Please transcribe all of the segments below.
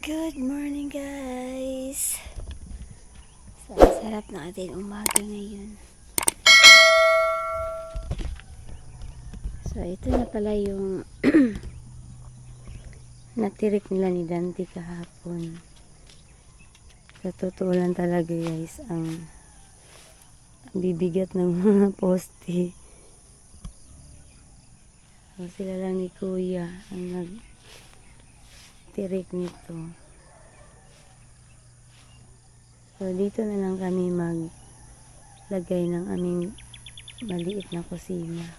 Good morning guys. So, sarap na ating umaga ngayon. So, ito na pala yung natirik nila ni Dante kahapon. Sa totoo lang talaga guys, ang bibigat ng mga poste. So, sila lang ni Kuya ang nagtirik nito. So, dito na lang kami maglagay ng aming maliit na kusina.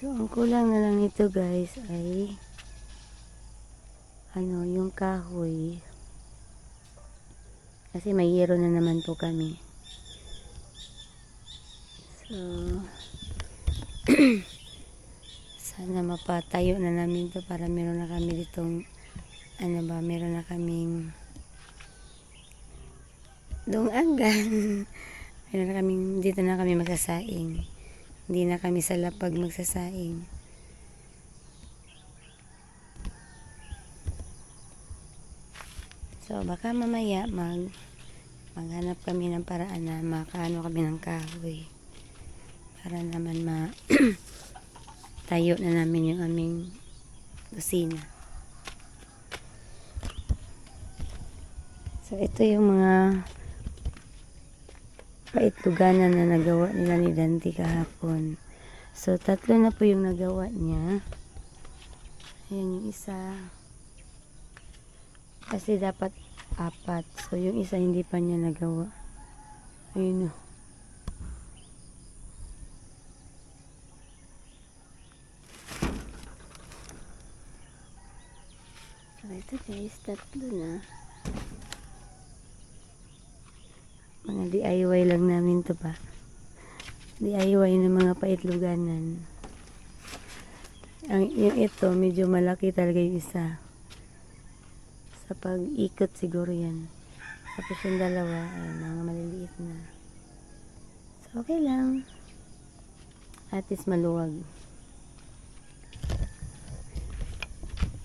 So, ang kulang na lang nito guys ay yung kahoy. Kasi may yero na naman po kami. So, sana mapatayo na namin to para meron na kami ditong meron na kaming dungagan. Meron na kaming, dito na kami magsasaing. Hindi na kami sa lapag magsasaing. So, baka mamaya maghanap kami ng paraan na makaano kami ng kahoy. Para naman tayo na namin yung aming kusina. So, ito yung mga paitluganan na nagawa nila ni Dante kahapon. So, 3 na po yung nagawa niya. Ayan yung isa. Kasi dapat 4. So, yung isa hindi pa niya nagawa. Ayun o. So, ito guys, 3 na. Mga DIY lang namin to pa. DIY ng mga paitluganan. Yung ito, medyo malaki talaga yung isa. Sa pag-ikot siguro yan. Tapos yung dalawa, ay mga maliliit na. So, okay lang. At least maluwag.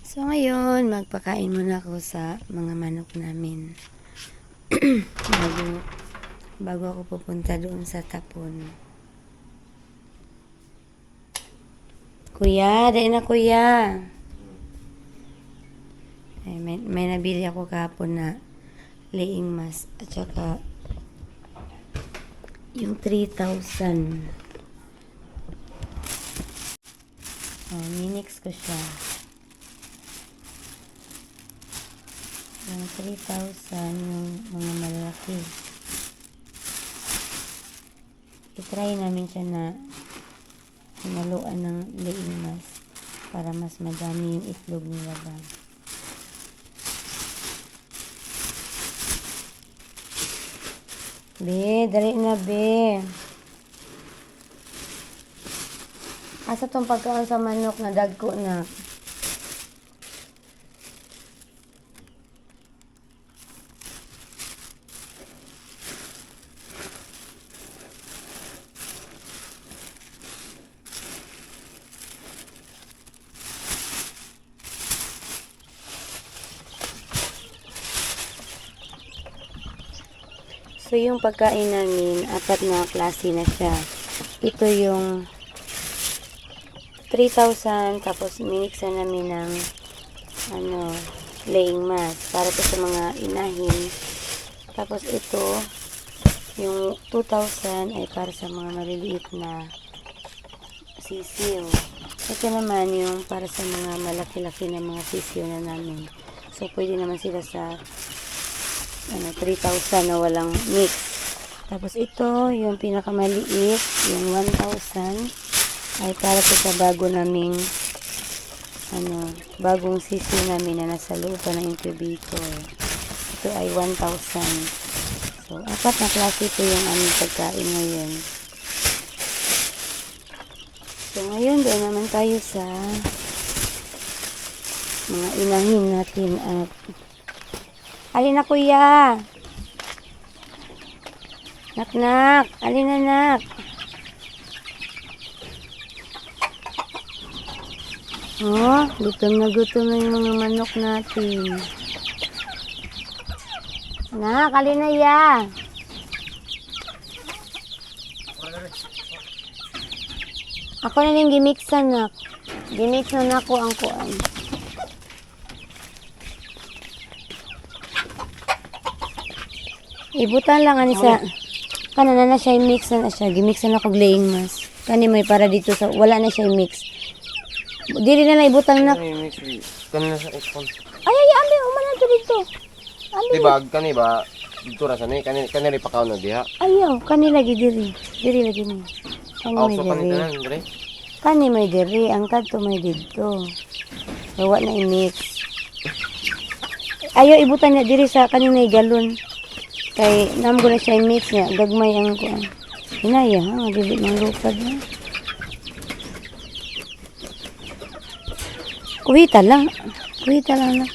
So, ngayon, magpakain muna ako sa mga manok namin. bago ako pupunta doon sa tapon. Kuya, dahil na kuya. Ay, may nabili ako kahapon na laying mask at saka yung 3,000. Minix ko siya. Yung 3,000 yung mga malaki. I-try namin siya na hinaluan ng laying mask para mas madami yung itlog nilabas. Be, dali na be. Asa tong pagkaon sa manok na dagko na? So, yung pagkain namin, 4 na klase na siya. Ito yung 3,000, tapos minixan namin ng laying mask para po sa mga inahin. Tapos ito, yung 2,000 ay para sa mga maliliit na sisiyo. Ito naman yung para sa mga malaki-laki na mga sisiyo na namin. So, pwede naman sila sa 3,000 na walang mix. Tapos ito, yung pinakamaliit, yung 1,000 ay para po sa bago naming bagong sisi namin na nasa loob pa ng incubator. Ito ay 1,000. So, 4 na klase po yung aming pagkain ngayon. So, ngayon doon naman tayo sa mga inahin natin at alin na kuya? Nak, alin na nak? Oh, gutom na yung mga manok natin. Na, kalinaya. Ako na yung gimixan na. Gimix na ako ang kuan. Ibutan lang ani sa kanana na siya i-mix na siya. Gimix na ako laying mas. Kani may para dito sa wala na siya i-mix. Diri na lang ibutan na. Kanina sa ipon. Ay, ambi umana to dito. Ambi. Diba, kani ba? Dito ra sa ni, kani pakaw na diha. Ayaw, kani lagi diri. Diri lagi ni. Kani may So kani diri. tanan, dire. Kani may diri, ang kadto may dito. Gawa na i-mix. Ayaw ibutan niya diri sa kanina galon. Kay namgo na siya i-mix niya, gagmay ang kuan. Hinaya ha, dili ng lupad na. Kuhita lang. Kuhita lang na.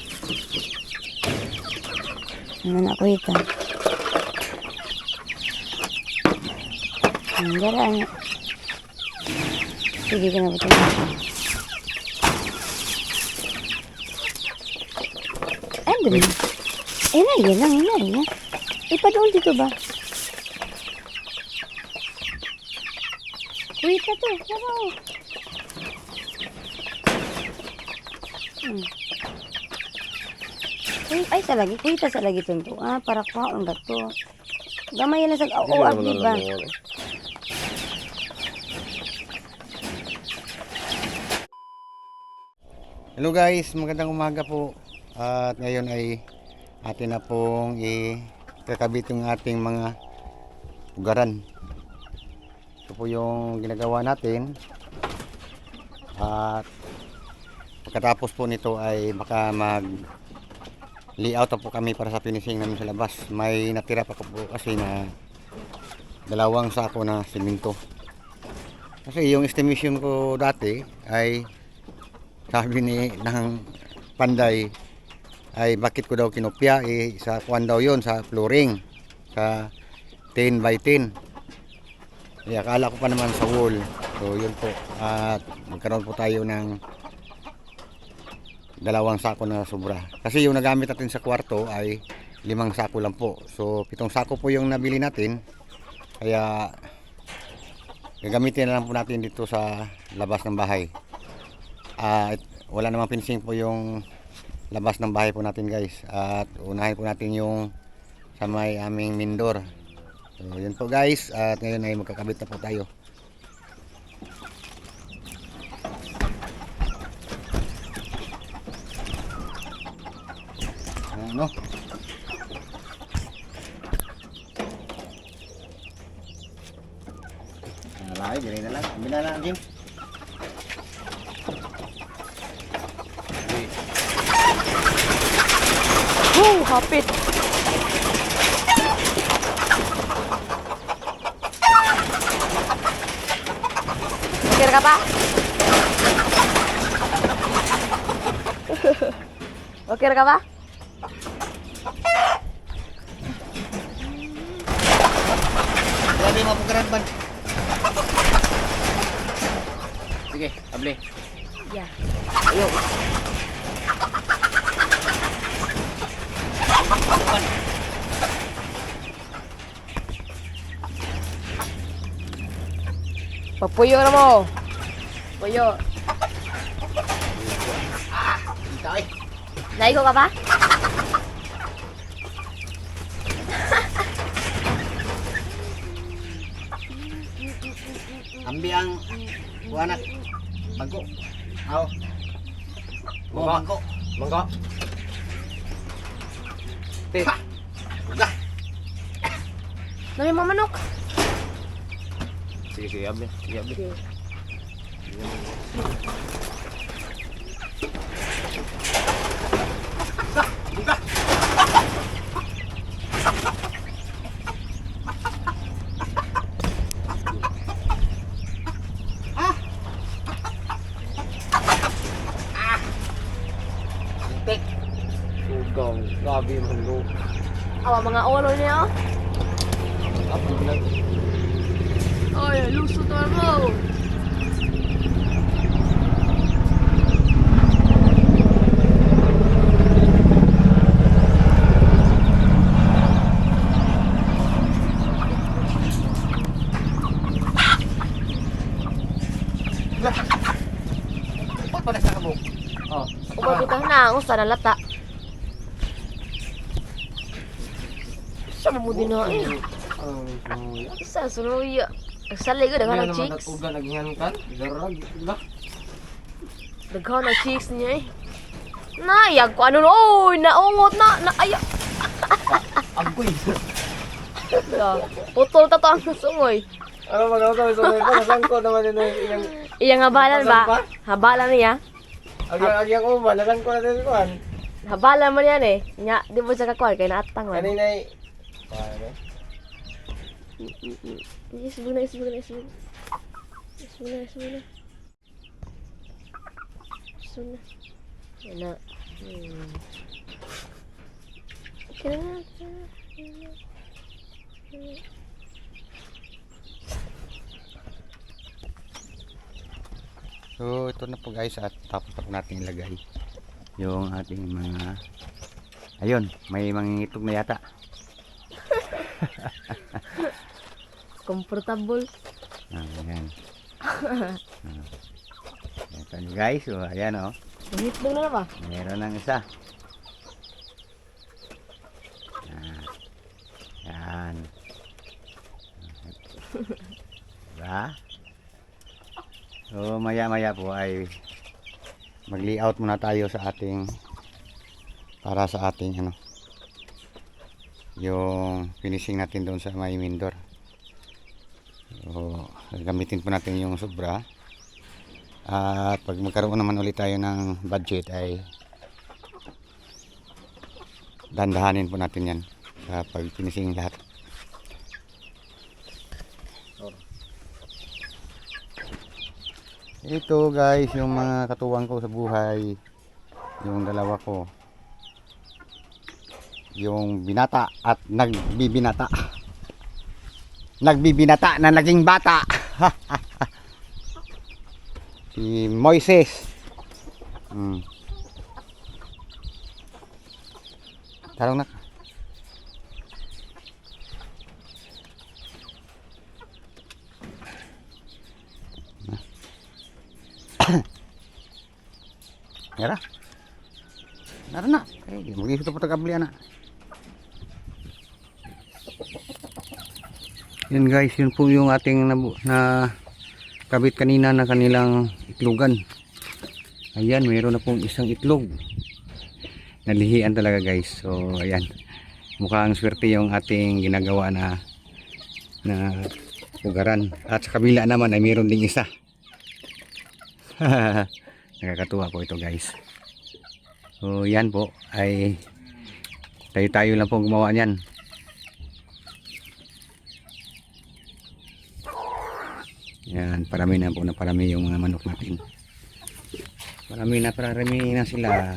Ano na kuhita? Ang garaan na. Sige ka na ba ito? Ano ba? Inaya lang, inaya. Ipadoon dito ba? Kuhita to, sarao. Ay, sa lagi. Kuhita sa lagi ito. Para kaon ba to? Gamay na sa... Oo, abdi ba? Hello guys, magandang umaga po. At ngayon ay atin na pong ikakabit yung ating mga ugaran. Ito po yung ginagawa natin. At pagkatapos po nito ay baka mag layout na po kami para sa finishing namin sa labas. May natira pa po kasi na 2 sako na simento. Kasi yung estimation ko dati ay sabi ni ng Panday ay bakit ko daw kinopya sa kuan daw yon sa flooring sa 10 by 10. Akala ko pa naman sa wall. So yun po. At magkaroon po tayo ng 2 sako na sobra. Kasi yung nagamit natin sa kwarto ay 5 sako lang po. So 7 sako po yung nabili natin. Kaya gagamitin na lang po natin dito sa labas ng bahay. Wala namang finishing po yung labas ng bahay po natin guys. At unahin po natin yung sa may aming mindor. So yun po guys. At ngayon ay magkakabit na po tayo. Ano? Alay, dili na lang. Bila na Jim. Hapit. Okay ka pa? Okay ka ba? Grabe mo pagkaran ban. Sige, abli. Yeah. Ayo. Papuyo na mo. Puyo. Tay. Naigo ka ba? Ambi ang buanak. Bangko. Aw. Mo Mangko. bangko. Mangko. Tit. Uga. Nari mo manok. Sige, sige, abli. Sige, abli. Sugang. Grabe man lo. Awa mga olo niya. Apa bilang? Oy, luso to mo. Oh. Ubay bitaw na ang usa na lata. Sa mo din na eh. Sa sunuya. Nagsalay ko daghan ng chicks. Uga naghingan kan. Garag ba? Daghan ng chicks niya eh. Nayag ko ano oy, naungot na ayo. Agoy. Putol ta to ang sungoy. Ano magawag so may pasangko naman din iyang Iyang habalan ba? Habalan niya. agyang uban nalang ko na din kuan. Habalan man yan eh. Nya, di mo siya kakuha kay naatang man. Kanina ay paano? Isbog na. Isbog na. Yan na. Okay na. So ito na po guys at tapos na po natin ilagay yung ating mga ayun, may mangingitog na yata. Comfortable. Ayan. Ito nyo guys, so ayan o. Nangitlog na ba? Meron ng isa. Yan. Diba? So maya po ay mag-layout muna tayo sa ating para sa ating ano yung finishing natin doon sa may main door. So gamitin po natin yung sobra at pag magkaroon naman ulit tayo ng budget ay dandahanin po natin yan sa pag finishing lahat. Ito guys yung mga katuwang ko sa buhay, yung dalawa ko, yung binata at nagbibinata na naging bata. Si Moises. Tarong na. Yara. Nara na. Eh, magi ito pa tagabli na. Yan guys, yun po yung ating na kabit kanina na kanilang itlogan. Ayan, mayroon na pong isang itlog. Nalihian talaga guys. So, ayan. Mukhang swerte yung ating ginagawa na pugaran. At sa kabila naman ay mayroon ding isa. Nakakatuwa po ito guys. So yan po ay tayo lang po gumawa niyan. Yan, parami na po na parami yung mga manok natin. Parami na sila.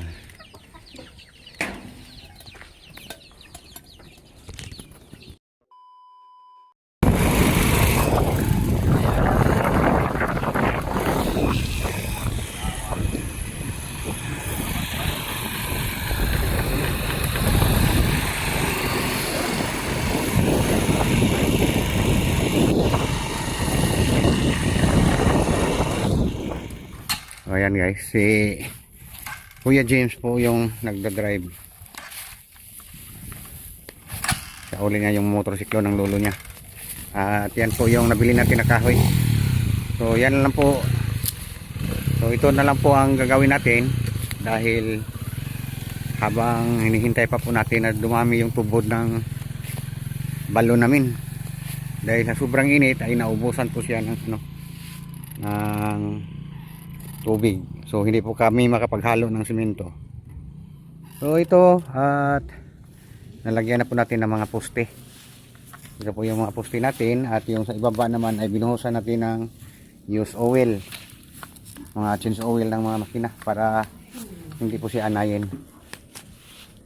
O ayan guys, si Kuya James po yung nagda-drive. Kauli niya yung motorsiklo ng lolo niya. At yan po yung nabili natin na kahoy. So yan lang po. So ito na lang po ang gagawin natin. Dahil habang hinihintay pa po natin na dumami yung tubod ng balon namin. Dahil sa sobrang init ay naubusan po siya ng tubig. So hindi po kami makapaghalo ng simento. So ito at nalagyan na po natin ng mga poste. Ito po yung mga poste natin at yung sa ibaba naman ay binuhusan natin ng used oil. Mga change oil ng mga makina para hindi po siya anayin.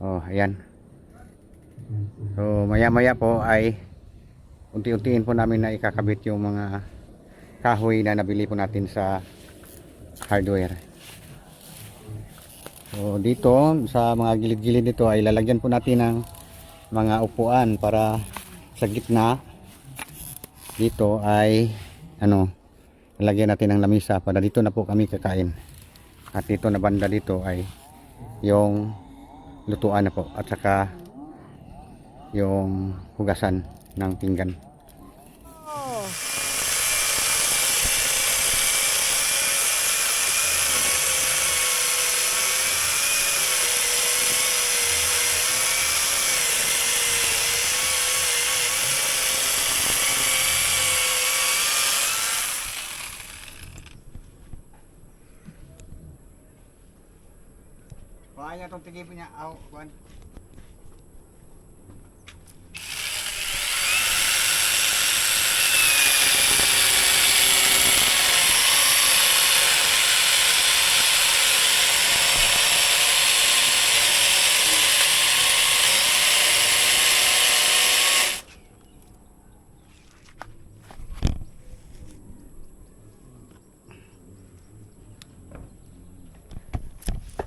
Oh, ayan. So maya po ay unti-untiin po namin na ikakabit yung mga kahoy na nabili po natin sa hardware. So dito sa mga gilid-gilid nito ay lalagyan po natin ng mga upuan para sa gitna dito ay lalagyan natin ng lamisa para dito na po kami kakain. At dito na banda dito ay yung lutuan na po at saka yung hugasan ng pinggan. Oh. Kaya itong tigipin niya. Kuhan.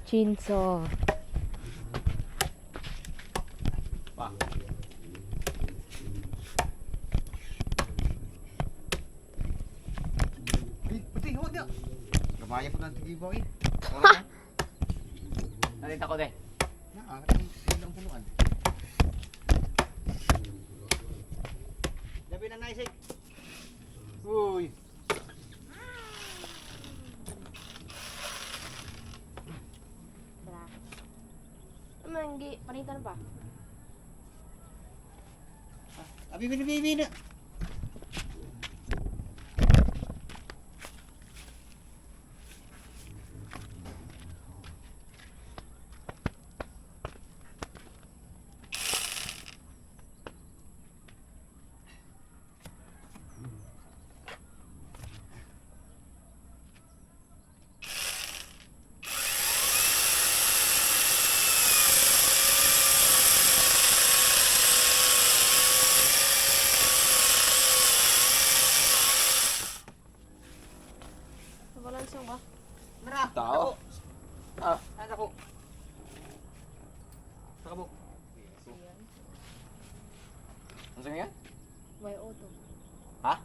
Chainsaw. Pati, huwag na. Gamaya po ng tigibaw eh. Nalita ko de. Ilang punuan. Labi na naisig. Uy. Manggi, panitan pa. Abi na. Balansang ba? Tao. Ah. Ano ko? Takabo. Ano sa nga? May auto. Ha?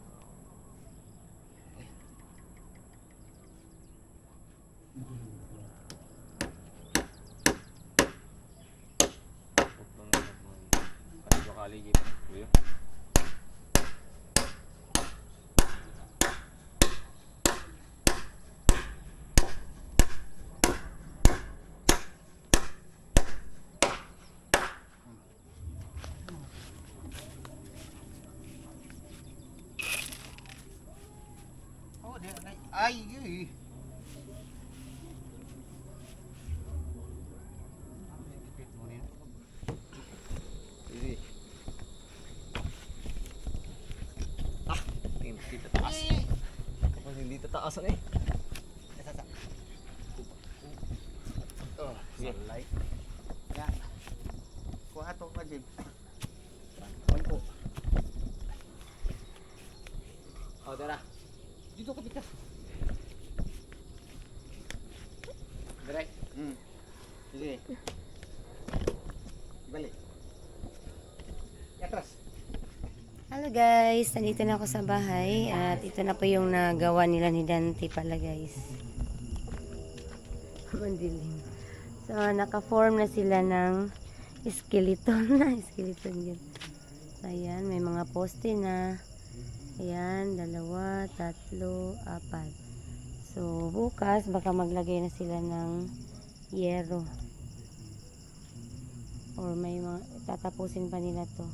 Oh, ay, ay. Sige. Tingin dito taas. Kapag hindi tataasan eh. Oh, sunlight. Ya. Kuha to ka din. Kuha po. Oh, tara. Dito ka pitas. Direk. Sige. Balik. Atras. Hello guys, nandito na ako sa bahay at ito na po yung nagawa nila ni Dante pala guys. Mandilim. So, naka-form na sila ng skeleton na. Skeleton yun. Ayan, may mga poste na. Ayan, 2, 3, 4. So, bukas baka maglagay na sila ng yero. Or may mga, tatapusin pa nila to.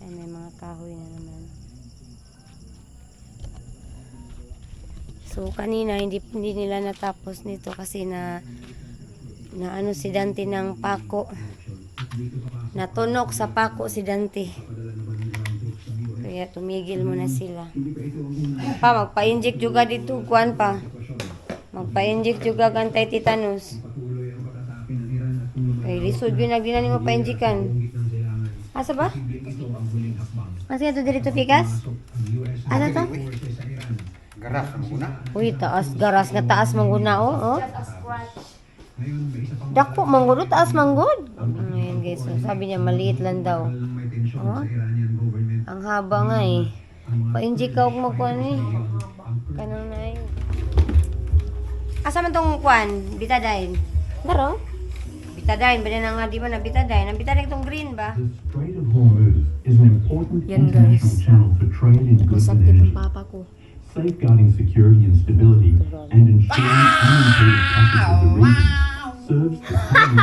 Ay, may mga kahoy na naman. So, kanina, hindi nila natapos nito kasi na ano si Dante ng pako. Natunok sa pako si Dante. Kaya tumigil muna sila. Pa, magpa-inject juga dito. Kuan pa. Magpa-inject juga kantay tetanus. Kaya lisod yun nagdinan mo pa-injikan. Asa ba? Asa ito dito pikas? Ano to? Garas ang muna. Uy, taas. Garas nga taas mangguna oh. Dako manggod, taas manggod. Ayan guys, so, sabi niya maliit lang daw. Oh. Ang haba nga eh. Pa-inject ka huwag magkuhan eh. Kanang na eh. Asa man tong kwan? Betadine. Daro? Betadine, ba na nga di ba na betadine? Ang betadine tong green ba? The Strait of Hormuz is an important Yan, international guys. channel for trade in goods and Masakit ang energy, papa ko. safeguarding security and stability and ensuring unimpeded passage of the region serves the common